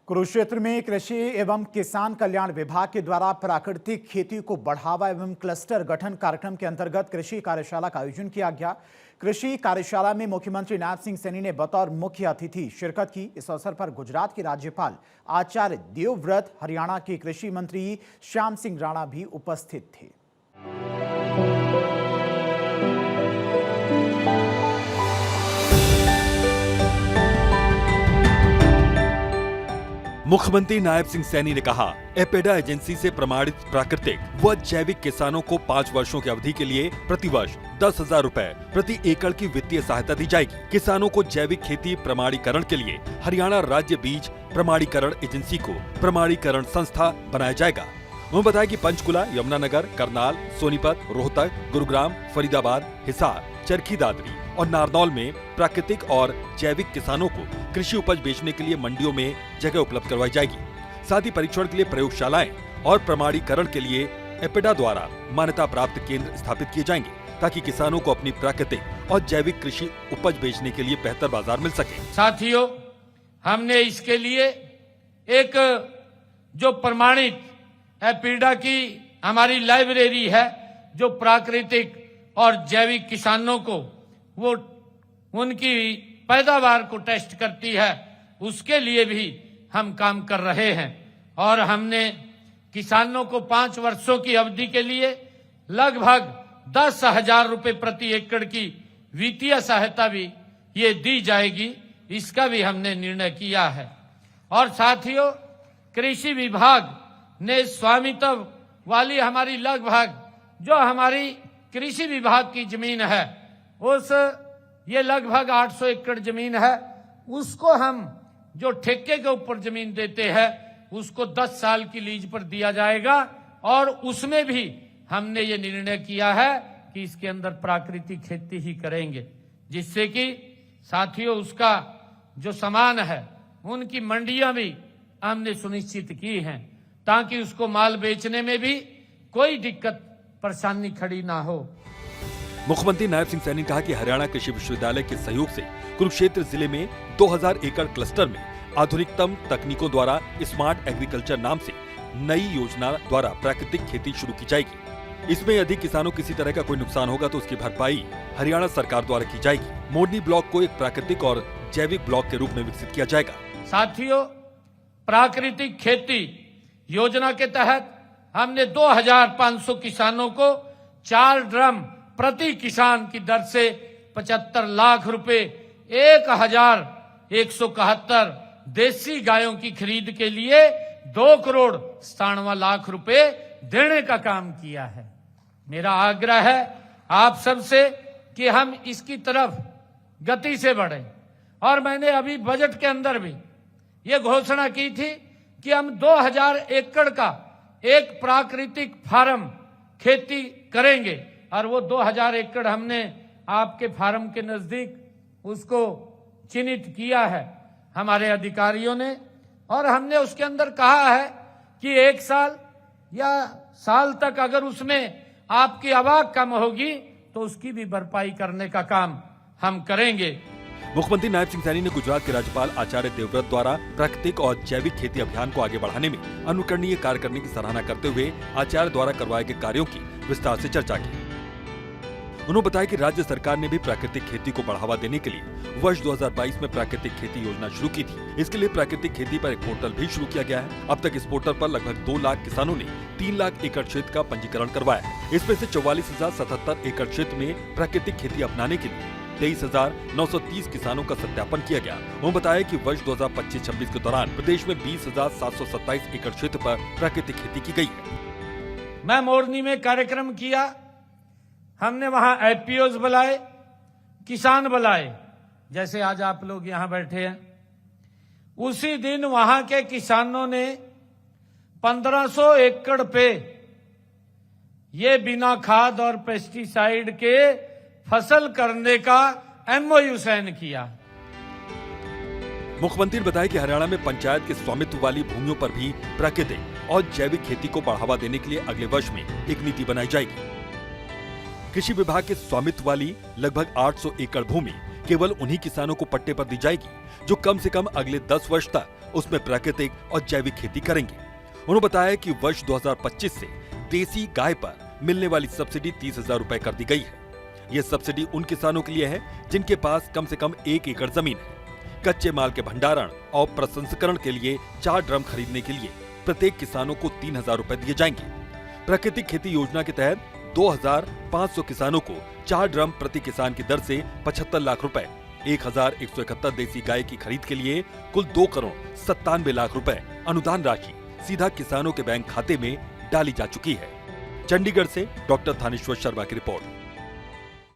कुरुक्षेत्र में कृषि एवं किसान कल्याण विभाग के द्वारा प्राकृतिक खेती को बढ़ावा एवं क्लस्टर गठन कार्यक्रम के अंतर्गत कृषि कार्यशाला का आयोजन किया गया। कृषि कार्यशाला में मुख्यमंत्री नायब सिंह सैनी ने बतौर मुख्य अतिथि शिरकत की। इस अवसर पर गुजरात के राज्यपाल आचार्य देवव्रत, हरियाणा के कृषि मंत्री श्याम सिंह राणा भी उपस्थित थे। मुख्यमंत्री नायब सिंह सैनी ने कहा, एपेडा एजेंसी से प्रमाणित प्राकृतिक व जैविक किसानों को 5 वर्षों की अवधि के लिए प्रतिवर्ष 10,000 रुपए प्रति एकड़ की वित्तीय सहायता दी जाएगी। किसानों को जैविक खेती प्रमाणीकरण के लिए हरियाणा राज्य बीज प्रमाणीकरण एजेंसी को प्रमाणीकरण संस्था बनाया जाएगा। उन्होंने बताया कि पंचकुला, यमुनानगर, करनाल, सोनीपत, रोहतक, गुरुग्राम, फरीदाबाद, हिसार, चरखी दादरी और नारनौल में प्राकृतिक और जैविक किसानों को कृषि उपज बेचने के लिए मंडियों में जगह उपलब्ध करवाई जाएगी। साथ ही परीक्षण के लिए प्रयोगशालाएं और प्रमाणीकरण के लिए एपेडा द्वारा मान्यता प्राप्त केंद्र स्थापित किए जाएंगे, ताकि किसानों को अपनी प्राकृतिक और जैविक कृषि उपज बेचने के लिए बेहतर बाजार मिल सके। साथियों, हमने इसके लिए एक जो प्रमाणित एपेडा की हमारी लाइब्रेरी है, जो प्राकृतिक और जैविक किसानों को वो उनकी पैदावार को टेस्ट करती है, उसके लिए भी हम काम कर रहे हैं। और हमने किसानों को 5 वर्षों की अवधि के लिए लगभग 10,000 रुपए प्रति एकड़ की वित्तीय सहायता भी ये दी जाएगी, इसका भी हमने निर्णय किया है। और साथियों, कृषि विभाग ने स्वामित्व वाली हमारी लगभग जो हमारी कृषि विभाग की जमीन है, उस ये लगभग 800 एकड़ जमीन है, उसको हम जो ठेके के ऊपर जमीन देते हैं उसको 10 साल की लीज पर दिया जाएगा। और उसमें भी हमने ये निर्णय किया है कि इसके अंदर प्राकृतिक खेती ही करेंगे, जिससे कि साथियों उसका जो सामान है उनकी मंडियां भी हमने सुनिश्चित की हैं, ताकि उसको माल बेचने में भी कोई दिक्कत परेशानी खड़ी ना हो। मुख्यमंत्री नायब सिंह सैनी ने कहा कि हरियाणा कृषि विश्वविद्यालय के सहयोग से कुरुक्षेत्र जिले में 2000 एकड़ क्लस्टर में आधुनिकतम तकनीकों द्वारा स्मार्ट एग्रीकल्चर नाम से नई योजना द्वारा प्राकृतिक खेती शुरू की जाएगी। इसमें यदि किसानों किसी तरह का कोई नुकसान होगा तो उसकी भरपाई हरियाणा सरकार द्वारा की जाएगी। मोरनी ब्लॉक को एक प्राकृतिक और जैविक ब्लॉक के रूप में विकसित किया जाएगा। साथियों, प्राकृतिक खेती योजना के तहत हमने 2500 किसानों को 4 ड्रम प्रति किसान की दर से 75 लाख रुपए 1171 देसी गायों की खरीद के लिए 2,97 लाख रुपए देने का काम किया है। मेरा आग्रह है आप सबसे कि हम इसकी तरफ गति से बढ़ें। और मैंने अभी बजट के अंदर भी ये घोषणा की थी कि हम 2000 एकड़ का एक प्राकृतिक फार्म खेती करेंगे, और वो 2000 एकड़ हमने आपके फार्म के नजदीक उसको चिन्हित किया है हमारे अधिकारियों ने। और हमने उसके अंदर कहा है कि 1 साल या साल तक अगर उसमें आपकी आवक कम होगी तो उसकी भी भरपाई करने का काम हम करेंगे। मुख्यमंत्री नायब सिंह सैनी ने गुजरात के राज्यपाल आचार्य देवव्रत द्वारा प्राकृतिक और जैविक खेती अभियान को आगे बढ़ाने में अनुकरणीय कार्य करने की सराहना करते हुए आचार्य द्वारा करवाए गए कार्यों की विस्तार से चर्चा की। उन्होंने बताया कि राज्य सरकार ने भी प्राकृतिक खेती को बढ़ावा देने के लिए वर्ष 2022 में प्राकृतिक खेती योजना शुरू की थी। इसके लिए प्राकृतिक खेती पर एक पोर्टल भी शुरू किया गया है। अब तक इस पोर्टल पर लगभग 2 लाख किसानों ने 3 लाख एकड़ क्षेत्र का पंजीकरण करवाया। इसमें से 44,077 एकड़ क्षेत्र में प्राकृतिक खेती अपनाने के लिए 23,930 किसानों का सत्यापन किया गया। उन्होंने बताया कि वर्ष 2025-26 के दौरान प्रदेश में 20,727 एकड़ क्षेत्र पर प्राकृतिक खेती की गई है। मैं मोरनी में कार्यक्रम किया, हमने वहां एफपीओज बुलाए, किसान बुलाए, जैसे आज आप लोग यहां बैठे हैं। उसी दिन वहां के किसानों ने 1500 एकड़ पे ये बिना खाद और पेस्टिसाइड के फसल करने का एमओयू साइन किया। मुख्यमंत्री ने बताया कि हरियाणा में पंचायत के स्वामित्व वाली भूमियों पर भी प्राकृतिक और जैविक खेती को बढ़ावा देने के लिए अगले वर्ष में एक नीति बनाई जाएगी। कृषि विभाग के स्वामित्व वाली लगभग 800 एकड़ भूमि केवल उन्हीं किसानों को पट्टे पर दी जाएगी जो कम से कम अगले 10 वर्ष तक उसमें प्राकृतिक और जैविक खेती करेंगे। उन्होंने बताया कि वर्ष 2025 से देसी गाय पर मिलने वाली सब्सिडी 30,000 रुपए कर दी गई है। ये सब्सिडी उन किसानों के लिए है जिनके पास कम से कम 1 एकड़ जमीन है। कच्चे माल के भंडारण और प्रसंस्करण के लिए 4 ड्रम खरीदने के लिए प्रत्येक किसानों को 3,000 रुपए दिए जाएंगे। प्राकृतिक खेती योजना के तहत 2,500 किसानों को 4 ड्रम प्रति किसान की दर से 75 लाख रुपए, 1,171 देसी गाय की खरीद के लिए कुल 2,97,00,000 रुपए अनुदान राशि सीधा किसानों के बैंक खाते में डाली जा चुकी है। चंडीगढ़ से डॉक्टर थानेश्वर शर्मा की रिपोर्ट।